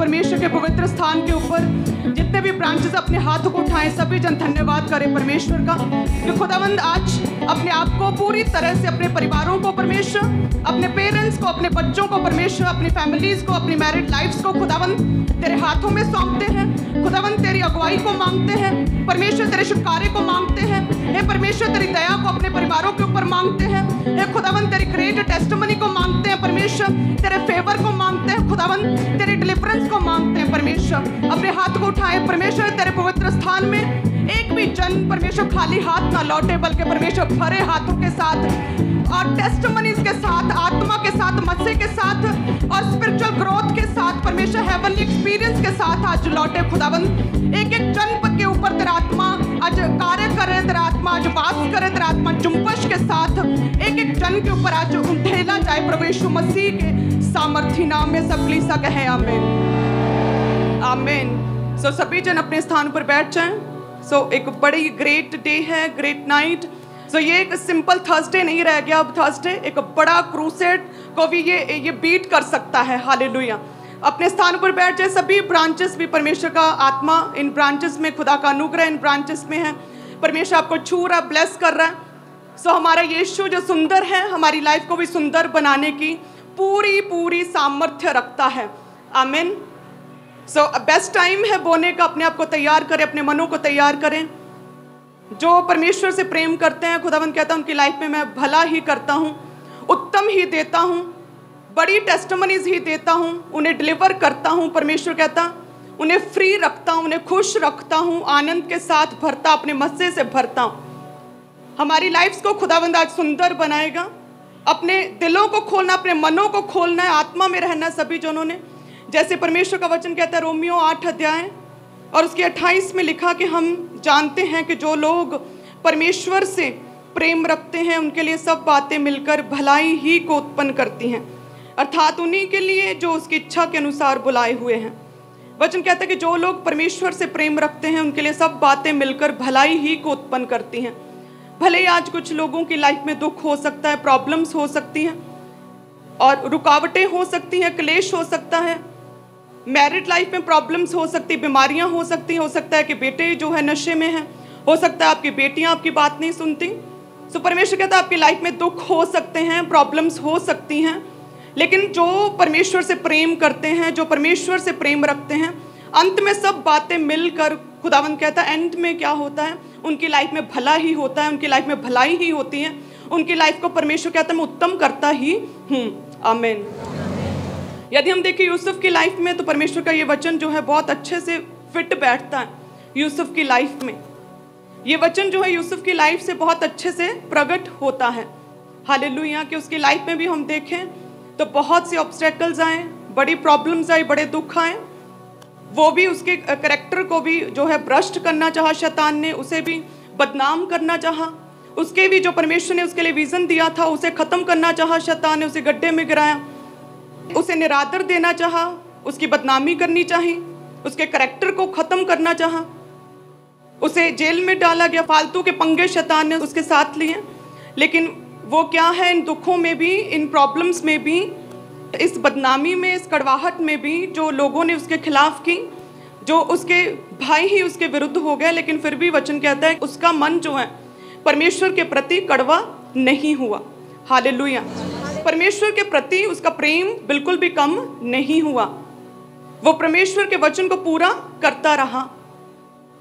परमेश्वर के पवित्र स्थान के ऊपर जितने भी ब्रांचेस अपने हाथों को उठाएं, सभी जन धन्यवाद करें परमेश्वर का कि खुदावंद आज अपने आप को पूरी तरह से अपने परिवारों को परमेश्वर, अपने पेरेंट्स को, अपने बच्चों को परमेश्वर, अपनी फैमिलीज को, अपनी मैरिड लाइफ्स को खुदावंद तेरे हाथों में सौंपते हैं। खुदावंद तेरी अगुवाई को मांगते हैं परमेश्वर, तेरे छुटकारे को मांगते हैं। हे परमेश्वर तेरी दया को अपने परिवारों के ऊपर मांगते हैं। हे खुदावंद तेरी ग्रेट टेस्टिमनी को मांगते हैं परमेश्वर, तेरे फेवर को मांगते हैं खुदावंद, तेरे डिलीवरेंस को मांगते हैं परमेश्वर। अपने हाथ को उठाए परमेश्वर, तेरे पवित्र स्थान में एक भी जन परमेश्वर खाली हाथ ना लौटे, बल्कि परमेश्वर भरे हाथों के साथ और टेस्टिमनीज के साथ, आत्मा के साथ, मसीह के साथ और स्पिरिचुअल ग्रोथ के साथ परमेश्वर हेवनली एक्सपीरियंस के साथ आज लौटे खुदावंद। एक एक जन के ऊपर तेरा आत्मा आज कार्य करे, तेरा आत्मा आज वास करे, तेरा आत्मा जुम्बश के साथ एक एक जन के ऊपर आज उठेला जाए प्रभु यीशु मसीह के सामर्थी नाम में। सब कलीसिया कहे आमीन आमीन। सो सभी जन अपने स्थान पर बैठ जाएं। सो एक बड़ी ग्रेट डे है, ग्रेट नाइट। सो ये एक सिंपल थर्सडे नहीं रह गया, अब थर्सडे एक बड़ा क्रूसेड को भी ये बीट कर सकता है। हालेलुया। अपने स्थान पर बैठ जाए। सभी ब्रांचेस भी परमेश्वर का आत्मा इन ब्रांचेस में, खुदा का अनुग्रह इन ब्रांचेस में है। परमेश्वर आपको छू रहा, ब्लेस कर रहा है। सो हमारा यीशु जो सुंदर है, हमारी लाइफ को भी सुंदर बनाने की पूरी सामर्थ्य रखता है। आमीन। सो बेस्ट टाइम है बोने का। अपने आप को तैयार करें, अपने मनों को तैयार करें। जो परमेश्वर से प्रेम करते हैं, खुदावंद कहता है उनकी लाइफ में मैं भला ही करता हूँ, उत्तम ही देता हूँ, बड़ी टेस्टिमनीज ही देता हूँ, उन्हें डिलीवर करता हूँ। परमेश्वर कहता उन्हें फ्री रखता हूँ, उन्हें खुश रखता हूँ, आनंद के साथ भरता, अपने मज़े से भरता हूँ। हमारी लाइफ्स को खुदावंद आज सुंदर बनाएगा। अपने दिलों को खोलना, अपने मनों को खोलना है, आत्मा में रहना सभी जनों ने। जैसे परमेश्वर का वचन कहता है रोमियो 8 अध्याय और उसके 28 में लिखा कि हम जानते हैं कि जो लोग परमेश्वर से प्रेम रखते हैं उनके लिए सब बातें मिलकर भलाई ही को उत्पन्न करती हैं, अर्थात उन्हीं के लिए जो उसकी इच्छा के अनुसार बुलाए हुए हैं। वचन कहता है कि जो लोग परमेश्वर से प्रेम रखते हैं उनके लिए सब बातें मिलकर भलाई ही को उत्पन्न करती हैं। भले ही आज कुछ लोगों की लाइफ में दुख हो सकता है, प्रॉब्लम्स हो सकती हैं और रुकावटें हो सकती हैं, क्लेश हो सकता है, मैरिड लाइफ में प्रॉब्लम्स हो सकती, बीमारियां हो सकती, हो सकता है कि बेटे जो है नशे में हैं, हो सकता है आपकी बेटियां आपकी बात नहीं सुनती। सो परमेश्वर कहता है आपकी लाइफ में दुख हो सकते हैं, प्रॉब्लम्स हो सकती हैं, लेकिन जो परमेश्वर से प्रेम करते हैं, जो परमेश्वर से प्रेम रखते हैं, अंत में सब बातें मिलकर खुदावंद कहता है एंड में क्या होता है, उनकी लाइफ में भला ही होता है, उनकी लाइफ में भलाई ही होती है। उनकी लाइफ को परमेश्वर कहता है मैं उत्तम करता ही हूँ। आमीन। यदि हम देखें यूसुफ की लाइफ में तो परमेश्वर का ये वचन जो है बहुत अच्छे से फिट बैठता है यूसुफ की लाइफ में। ये वचन जो है यूसुफ की लाइफ से बहुत अच्छे से प्रकट होता है। हालेलुया। कि उसकी लाइफ में भी हम देखें तो बहुत सी ऑब्स्टेकल्स आए, बड़ी प्रॉब्लम्स आए, बड़े दुख आए। वो भी उसके कैरेक्टर को भी जो है भ्रष्ट करना चाहा शैतान ने, उसे भी बदनाम करना चाहा। उसके भी जो परमेश्वर ने उसके लिए विजन दिया था उसे ख़त्म करना चाहा शैतान ने, उसे गड्ढे में गिराया, उसे निरादर देना चाहा, उसकी बदनामी करनी चाहिए, उसके कैरेक्टर को ख़त्म करना चाहा, उसे जेल में डाला गया। फालतू के पंगे शैतान ने उसके साथ लिए। लेकिन वो क्या है, इन दुखों में भी, इन प्रॉब्लम्स में भी, इस बदनामी में, इस कड़वाहट में भी जो लोगों ने उसके खिलाफ की, जो उसके भाई ही उसके विरुद्ध हो गए, लेकिन फिर भी वचन कहता है उसका मन जो है परमेश्वर के प्रति कड़वा नहीं हुआ। हालेलुया। परमेश्वर के प्रति उसका प्रेम बिल्कुल भी कम नहीं हुआ। वो परमेश्वर के वचन को पूरा करता रहा,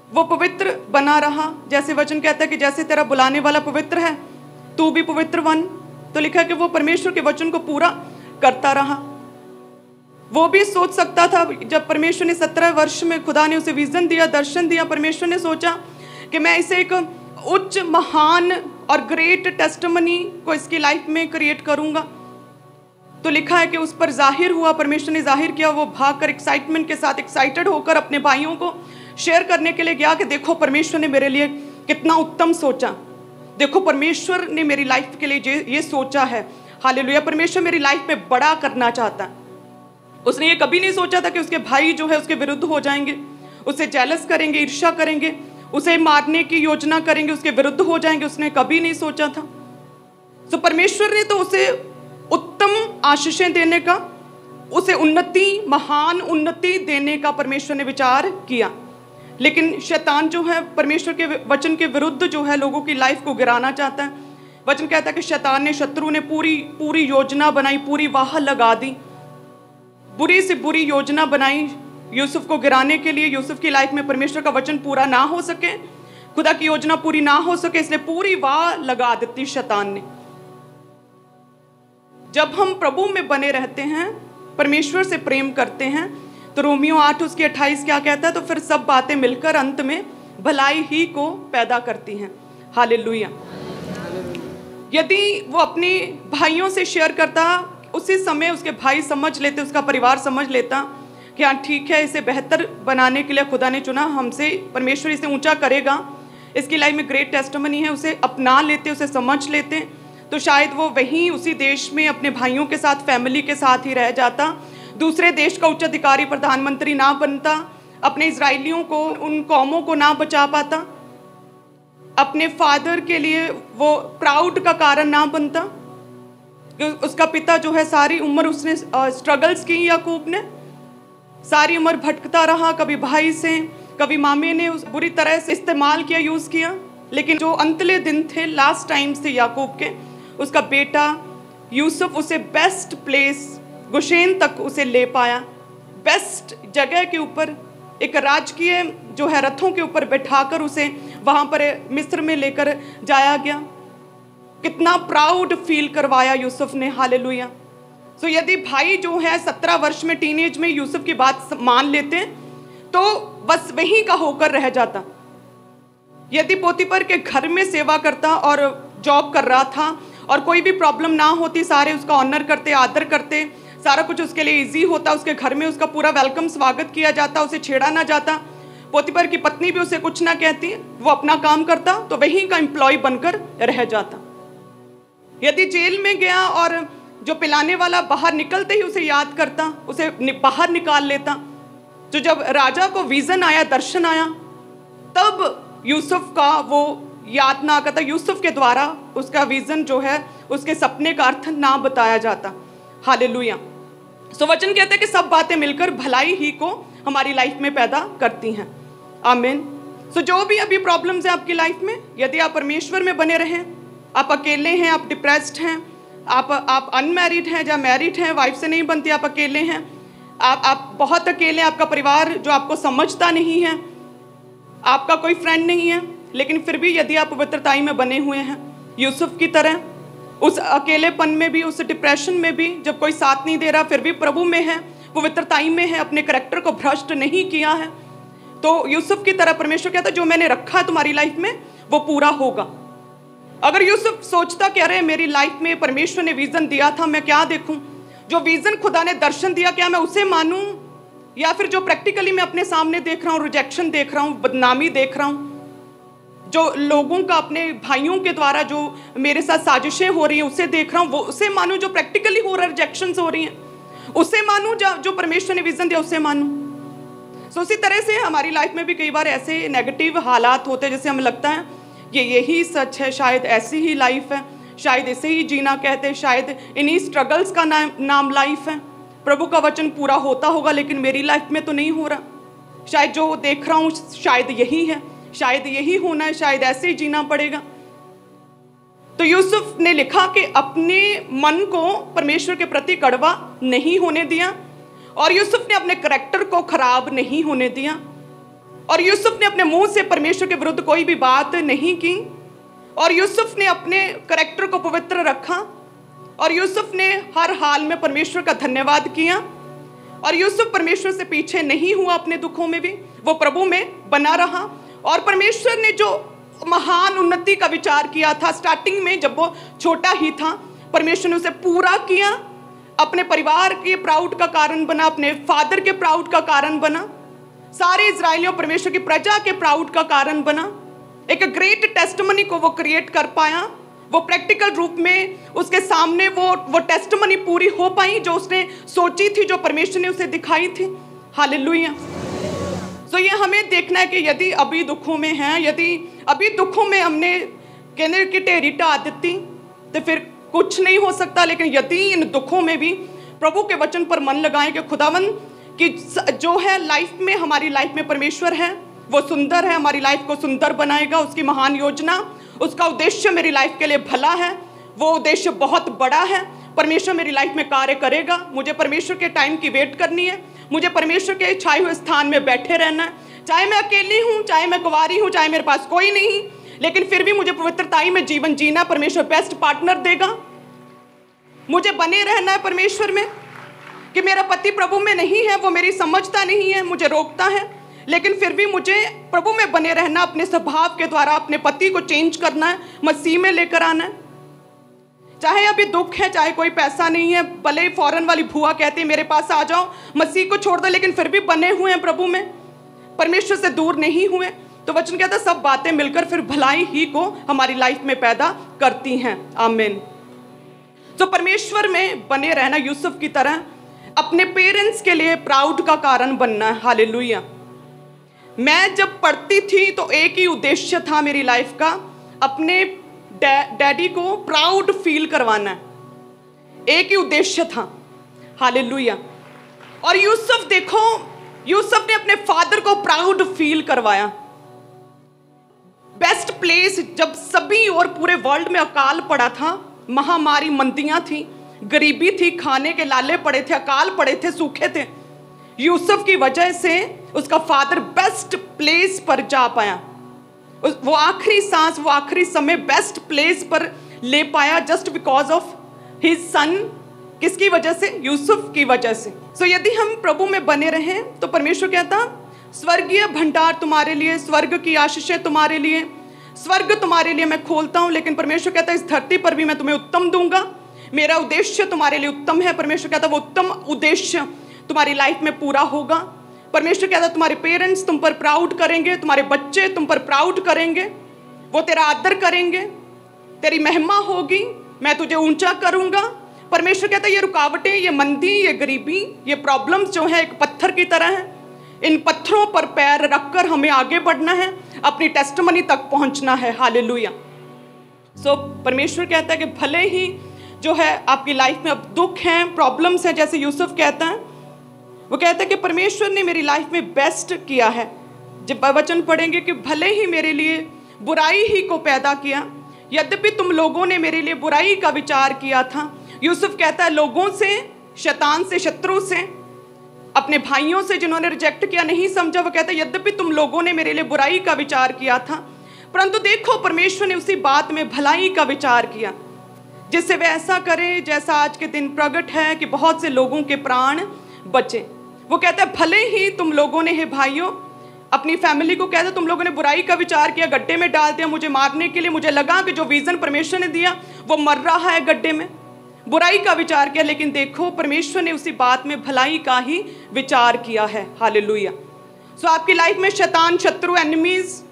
वो पवित्र बना रहा। जैसे वचन कहता है कि जैसे तेरा बुलाने वाला पवित्र है तू भी पवित्र बन। तो लिखा है कि वो परमेश्वर के वचन को पूरा करता रहा। वो भी सोच सकता था, जब परमेश्वर ने 17 वर्ष में खुदा ने उसे विजन दिया, दर्शन दिया, परमेश्वर ने सोचा कि मैं इसे एक उच्च, महान और ग्रेट टेस्टिमनी को इसकी लाइफ में क्रिएट करूंगा। तो लिखा है कि उस पर जाहिर हुआ, परमेश्वर ने जाहिर किया। वो भागकर एक्साइटमेंट के साथ, एक्साइटेड होकर अपने भाइयों को शेयर करने के लिए गया कि देखो परमेश्वर ने मेरे लिए कितना उत्तम सोचा, देखो परमेश्वर ने मेरी लाइफ के लिए ये सोचा है। हालेलुया। परमेश्वर मेरी लाइफ में बड़ा करना चाहता है। उसने ये कभी नहीं सोचा था कि उसके भाई जो है उसके विरुद्ध हो जाएंगे, उसे जेलस करेंगे, ईर्ष्या करेंगे, उसे मारने की योजना करेंगे, उसके विरुद्ध हो जाएंगे। उसने कभी नहीं सोचा था। तो परमेश्वर ने तो उसे उत्तम आशीषें देने का, उसे उन्नति, महान उन्नति देने का परमेश्वर ने विचार किया। लेकिन शैतान जो है परमेश्वर के वचन के विरुद्ध जो है लोगों की लाइफ को गिराना चाहता है। वचन कहता है कि शैतान ने, शत्रु ने पूरी योजना बनाई, पूरी वाह लगा दी, बुरी से बुरी योजना बनाई यूसुफ को गिराने के लिए। यूसुफ की लाइफ में परमेश्वर का वचन पूरा ना हो सके, खुदा की योजना पूरी ना हो सके, इसलिए पूरी वाह लगा देती शैतान ने। जब हम प्रभु में बने रहते हैं, परमेश्वर से प्रेम करते हैं, तो रोमियो 8:28 क्या कहता है? तो फिर सब बातें मिलकर अंत में भलाई ही को पैदा करती हैं। हालेलुया। यदि वो अपने भाइयों से शेयर करता, उसी समय उसके भाई समझ लेते, उसका परिवार समझ लेता कि हाँ ठीक है, इसे बेहतर बनाने के लिए खुदा ने चुना, हमसे परमेश्वर इसे ऊंचा करेगा, इसकी लाइफ में ग्रेट टेस्टिमनी है, उसे अपना लेते, उसे समझ लेते, तो शायद वो वहीं उसी देश में अपने भाइयों के साथ, फैमिली के साथ ही रह जाता, दूसरे देश का उच्च अधिकारी, प्रधानमंत्री ना बनता, अपने इजराइलियों को, उन कौमों को ना बचा पाता, अपने फादर के लिए वो प्राउड का कारण ना बनता। उसका पिता जो है सारी उम्र उसने स्ट्रगल्स की, याकूब ने सारी उम्र भटकता रहा, कभी भाई से, कभी मामे ने उस बुरी तरह से इस्तेमाल किया, यूज़ किया। लेकिन जो अंतले दिन थे, लास्ट टाइम से याकूब के, उसका बेटा यूसुफ उसे बेस्ट प्लेस गोशेन तक उसे ले पाया, बेस्ट जगह के ऊपर, एक राजकीय जो है रथों के ऊपर बैठाकर उसे वहाँ पर मिस्र में लेकर जाया गया। कितना प्राउड फील करवाया यूसुफ ने। हालेलुया। सो यदि भाई जो है 17 वर्ष में, टीनेज में यूसुफ की बात मान लेते तो बस वहीं का होकर रह जाता। यदि पोतीफर के घर में सेवा करता और जॉब कर रहा था और कोई भी प्रॉब्लम ना होती, सारे उसका ऑनर करते, आदर करते, सारा कुछ उसके लिए इजी होता, उसके घर में उसका पूरा वेलकम स्वागत किया जाता, उसे छेड़ा ना जाता, पोतीफर की पत्नी भी उसे कुछ ना कहती, वो अपना काम करता, तो वहीं का एम्प्लॉय बनकर रह जाता। यदि जेल में गया और जो पिलाने वाला बाहर निकलते ही उसे याद करता, उसे बाहर निकाल लेता, तो जब राजा को विजन आया, दर्शन आया, तब यूसुफ का वो याद ना करता, यूसुफ के द्वारा उसका विजन जो है, उसके सपने का अर्थ ना बताया जाता। हालेलुया। सो वचन कहते हैं कि सब बातें मिलकर भलाई ही को हमारी लाइफ में पैदा करती हैं। आमीन। सो जो भी अभी प्रॉब्लम्स हैं आपकी लाइफ में, यदि आप परमेश्वर में बने रहें, आप अकेले हैं, आप डिप्रेस्ड हैं, आप अनमैरिड हैं या मैरिड हैं, वाइफ से नहीं बनती, आप अकेले हैं, आप बहुत अकेले हैं, आपका परिवार जो आपको समझता नहीं है, आपका कोई फ्रेंड नहीं है, लेकिन फिर भी यदि आप पवित्रताई में बने हुए हैं, यूसुफ की तरह, उस अकेलेपन में भी, उस डिप्रेशन में भी, जब कोई साथ नहीं दे रहा, फिर भी प्रभु में है, पवित्रताई में है, अपने करैक्टर को भ्रष्ट नहीं किया है, तो यूसुफ की तरह परमेश्वर कहता है जो मैंने रखा है तुम्हारी लाइफ में वो पूरा होगा। अगर यूसुफ सोचता कि अरे मेरी लाइफ में परमेश्वर ने विजन दिया था, मैं क्या देखूं, जो विजन खुदा ने दर्शन दिया, क्या मैं उसे मानूं, या फिर जो प्रैक्टिकली मैं अपने सामने देख रहा हूं, रिजेक्शन देख रहा हूं, बदनामी देख रहा हूं, जो लोगों का, अपने भाइयों के द्वारा जो मेरे साथ साजिशें हो रही हैं उसे देख रहा हूं, वो उसे मानूं, जो प्रैक्टिकली हो रहा है, रिजेक्शंस हो रही हैं उसे मानूं, जो परमेश्वर ने विजन दिया उसे मानूं। सो उसी तरह से हमारी लाइफ में भी कई बार ऐसे नेगेटिव हालात होते हैं जैसे हमें लगता है ये यही सच है, शायद ऐसी ही लाइफ है, शायद इसे ही जीना कहते हैं, शायद इन्हीं स्ट्रगल्स का नाम लाइफ है, प्रभु का वचन पूरा होता होगा लेकिन मेरी लाइफ में तो नहीं हो रहा, शायद जो देख रहा हूँ शायद यही है, शायद यही होना है, शायद ऐसे ही जीना पड़ेगा। तो यूसुफ ने लिखा कि अपने मन को परमेश्वर के प्रति कड़वा नहीं होने दिया, और यूसुफ ने अपने करैक्टर को खराब नहीं होने दिया, और यूसुफ ने अपने मुंह से परमेश्वर के विरुद्ध कोई भी बात नहीं की, और यूसुफ ने अपने करैक्टर को पवित्र रखा, और यूसुफ ने हर हाल में परमेश्वर का धन्यवाद किया, और यूसुफ परमेश्वर से पीछे नहीं हुआ, अपने दुखों में भी वो प्रभु में बना रहा, और परमेश्वर ने जो महान उन्नति का विचार किया था स्टार्टिंग में जब वो छोटा ही था, परमेश्वर ने उसे पूरा किया, अपने परिवार के प्राउड का कारण बना, अपने फादर के प्राउड का कारण बना, सारे इजराइलियों परमेश्वर की प्रजा के प्राउड का कारण बना, एक ग्रेट टेस्टिमनी को वो क्रिएट कर पाया, वो प्रैक्टिकल रूप में उसके सामने वो टेस्टिमनी पूरी हो पाई जो उसने सोची थी, जो परमेश्वर ने उसे दिखाई थी। हालेलुया। सो ये हमें देखना है कि यदि अभी दुखों में हैं, यदि अभी दुखों में हमने कहने की टेरी ढा दी तो फिर कुछ नहीं हो सकता, लेकिन यदि इन दुखों में भी प्रभु के वचन पर मन लगाएं कि खुदावंद कि जो है लाइफ में, हमारी लाइफ में परमेश्वर है, वो सुंदर है, हमारी लाइफ को सुंदर बनाएगा। उसकी महान योजना, उसका उद्देश्य मेरी लाइफ के लिए भला है, वो उद्देश्य बहुत बड़ा है। परमेश्वर मेरी लाइफ में कार्य करेगा। मुझे परमेश्वर के टाइम की वेट करनी है, मुझे परमेश्वर के छाए हुए स्थान में बैठे रहना है। चाहे मैं अकेली हूँ, चाहे मैं कुंवारी हूँ, चाहे मेरे पास कोई नहीं, लेकिन फिर भी मुझे पवित्रताई में जीवन जीना। परमेश्वर बेस्ट पार्टनर देगा। मुझे बने रहना है परमेश्वर में कि मेरा पति प्रभु में नहीं है, वो मेरी समझता नहीं है, मुझे रोकता है, लेकिन फिर भी मुझे प्रभु में बने रहना, अपने स्वभाव के द्वारा अपने पति को चेंज करना है, मसीह में लेकर आना है। चाहे अभी दुख है, चाहे कोई पैसा नहीं है, भले फॉरेन वाली भुआ कहती है मेरे पास आ जाओ, मसीह को छोड़ दो, लेकिन फिर भी बने हुए हैं प्रभु में, परमेश्वर से दूर नहीं हुए। तो वचन कहता है सब बातें मिलकर फिर भलाई ही को हमारी लाइफ में पैदा करती हैं। आमीन। तो परमेश्वर में बने रहना, यूसुफ की तरह अपने पेरेंट्स के लिए प्राउड का कारण बनना है। हालेलुया। मैं जब पढ़ती थी तो एक ही उद्देश्य था मेरी लाइफ का, अपने डैडी को प्राउड फील करवाना है, एक ही उद्देश्य था। हालेलुया। और यूसुफ देखो, यूसुफ ने अपने फादर को प्राउड फील करवाया। बेस्ट प्लेस, जब सभी और पूरे वर्ल्ड में अकाल पड़ा था, महामारी, मंदियां थी, गरीबी थी, खाने के लाले पड़े थे, अकाल पड़े थे, सूखे थे, यूसुफ की वजह से उसका फादर बेस्ट प्लेस पर जा पाया। वो आखिरी सांस, वो आखिरी समय बेस्ट प्लेस पर ले पाया, just because of his son. किसकी वजह से? यूसुफ की वजह से। सो यदि हम प्रभु में बने रहें तो परमेश्वर कहता स्वर्गीय भंडार तुम्हारे लिए, स्वर्ग की आशीषें तुम्हारे लिए, स्वर्ग तुम्हारे लिए मैं खोलता हूं। लेकिन परमेश्वर कहता है इस धरती पर भी मैं तुम्हें उत्तम दूंगा, मेरा उद्देश्य तुम्हारे लिए उत्तम है। परमेश्वर कहता है वो उत्तम उद्देश्य तुम्हारी लाइफ में पूरा होगा। परमेश्वर कहता है तुम्हारे पेरेंट्स तुम पर प्राउड करेंगे, तुम्हारे बच्चे तुम पर प्राउड करेंगे, वो तेरा आदर करेंगे, तेरी महिमा होगी, मैं तुझे ऊंचा करूंगा। परमेश्वर कहता है ये रुकावटें, ये मंदी, ये गरीबी, ये प्रॉब्लम्स जो है एक पत्थर की तरह है, इन पत्थरों पर पैर रखकर हमें आगे बढ़ना है, अपनी टेस्टमनी तक पहुंचना है। हालेलुया। सो परमेश्वर कहता है कि भले ही जो है आपकी लाइफ में अब दुख हैं, प्रॉब्लम्स हैं, जैसे यूसुफ कहता है, वो कहता है कि परमेश्वर ने मेरी लाइफ में बेस्ट किया है। जब वचन पढ़ेंगे कि भले ही मेरे लिए बुराई ही को पैदा किया, यद्यपि तुम लोगों ने मेरे लिए बुराई का विचार किया था। यूसुफ कहता है लोगों से, शैतान से, शत्रु से, अपने भाइयों से जिन्होंने रिजेक्ट किया, नहीं समझा, वो कहता है यद्यपि तुम लोगों ने मेरे लिए बुराई का विचार किया था, परंतु देखो परमेश्वर ने उसी बात में भलाई का विचार किया, जिससे वह ऐसा करे जैसा आज के दिन प्रकट है कि बहुत से लोगों के प्राण बचे। वो कहता है भले ही तुम लोगों ने, हे भाइयों, अपनी फैमिली को कहता है तुम लोगों ने बुराई का विचार किया, गड्ढे में डाल दिया मुझे मारने के लिए, मुझे लगा कि जो विजन परमेश्वर ने दिया वो मर रहा है गड्ढे में, बुराई का विचार किया, लेकिन देखो परमेश्वर ने उसी बात में भलाई का ही विचार किया है। हालेलुया। सो आपकी लाइफ में शैतान, शत्रु, एनिमीज,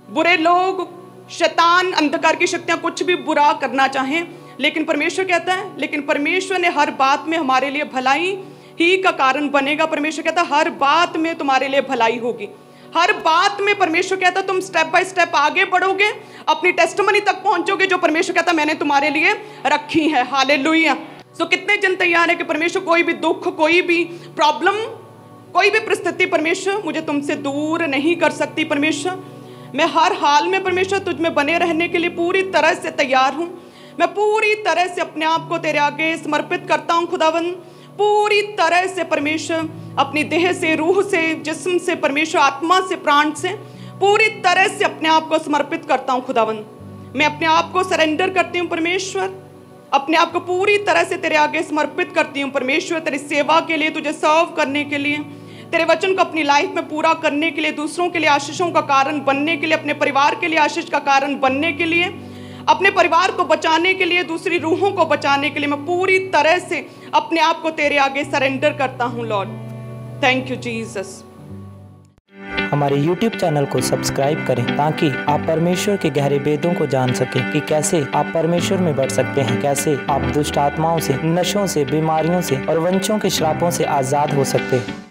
बुरे लोग, शैतान, अंधकार की शक्तियां कुछ भी बुरा करना चाहें, लेकिन परमेश्वर कहता है, लेकिन परमेश्वर ने हर बात में हमारे लिए भलाई ही का कारण बनेगा। परमेश्वर कहता है हर बात में तुम्हारे लिए भलाई होगी, हर बात में। परमेश्वर कहता है तुम स्टेप बाय स्टेप आगे बढ़ोगे, अपनी टेस्टमनी तक पहुंचोगे जो परमेश्वर कहता है मैंने तुम्हारे लिए रखी है। हालेलुया। सो कितने जन तैयार है कि परमेश्वर कोई भी दुख, कोई भी प्रॉब्लम, कोई भी परिस्थिति परमेश्वर मुझे तुमसे दूर नहीं कर सकती। परमेश्वर मैं हर हाल में परमेश्वर तुझ में बने रहने के लिए पूरी तरह से तैयार हूँ। मैं पूरी तरह से अपने आप को तेरे आगे समर्पित करता हूँ खुदावन, पूरी तरह से परमेश्वर, अपनी देह से, रूह से, जिस्म से, परमेश्वर आत्मा से, प्राण से, पूरी तरह से अपने आप को समर्पित करता हूँ खुदावन। मैं अपने आप को सरेंडर करती हूँ परमेश्वर, अपने आप को पूरी तरह से तेरे आगे समर्पित करती हूँ परमेश्वर, तेरी सेवा के लिए, तुझे सर्व करने के लिए, तेरे वचन को अपनी लाइफ में पूरा करने के लिए, दूसरों के लिए आशीषों का कारण बनने के लिए, अपने परिवार के लिए आशीष का कारण बनने के लिए, अपने परिवार को बचाने के लिए, दूसरी रूहों को बचाने के लिए मैं पूरी तरह से अपने आप को तेरे आगे सरेंडर करता हूँ लॉर्ड। Thank you Jesus. हमारे YouTube चैनल को सब्सक्राइब करें ताकि आप परमेश्वर के गहरे वेदों को जान सकें कि कैसे आप परमेश्वर में बढ़ सकते हैं, कैसे आप दुष्ट आत्माओं से, नशों से, बीमारियों से और वंशों के श्रापों से आज़ाद हो सकते हैं।